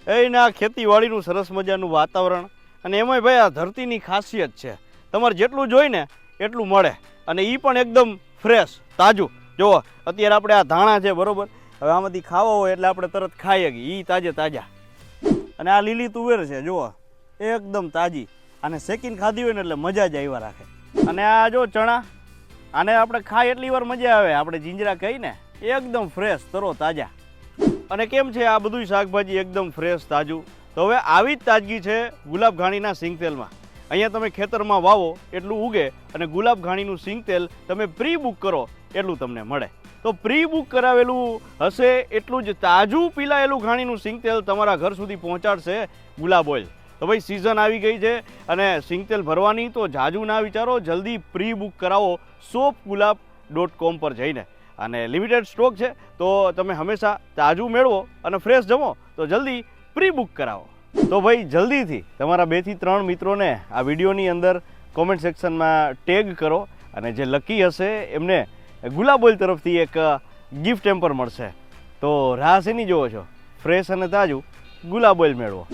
એના ખેતીવાડીનું સરસ મજાનું વાતાવરણ અને એમાંય ભાઈ આ ધરતીની ખાસિયત છે, તમારે જેટલું જોઈ ને એટલું મળે અને એ પણ એકદમ ફ્રેશ તાજું. જુઓ અત્યારે આપણે આ ધાણા છે બરાબર, હવે આમાંથી ખાવા હોય એટલે આપણે તરત ખાઈ શકીએ, એ તાજે તાજા. અને આ લીલી તુવેર છે જુઓ એકદમ તાજી, અને શેકીને ખાધી હોય ને એટલે મજા જ આવ્યા રાખે. અને આ જો ચણા, આને આપણે ખાઈ એટલી વાર મજા આવે, આપણે જીંજરા કહીને એકદમ ફ્રેશ તરો તાજા. અને કેમ છે આ બધું શાકભાજી એકદમ ફ્રેશ તાજું. તો હવે આવી જ તાજગી છે ગુલાબ ઘાણીના સિંગ તેલમાં. અહીંયા તમે ખેતરમાં વાવો એટલું ઉગે અને ગુલાબ ઘાણીનું સિંગ તેલ તમે પ્રી બુક કરો એટલું તમને મળે. તો પ્રી બુક કરાવેલું હશે એટલું જ તાજું પીલાયેલું ઘાણીનું સિંગ તેલ તમારા ઘર સુધી પહોંચાડશે ગુલાબ ઓઇલ. તો ભાઈ સિઝન આવી ગઈ છે અને સિંગ તેલ ભરવાની, તો જાજુ ના વિચારો, જલ્દી પ્રી બુક કરાવો shopgulab.com પર જઈને. અને લિમિટેડ સ્ટોક છે તો તમે હંમેશા તાજું મેળવો અને ફ્રેશ જમો, તો જલ્દી પ્રી બુક કરાવો. તો ભાઈ જલ્દીથી તમારા 2 થી 3 મિત્રોને આ વિડીયોની અંદર કોમેન્ટ સેક્શનમાં ટેગ કરો, અને જે લકી હશે એમને ગુલાબ ઓઇલ તરફથી એક ગિફ્ટ ટેમ્પર મળશે. તો રાહ શેની જોવો છો? ફ્રેશ અને તાજું ગુલાબ ઓઇલ મેળવો.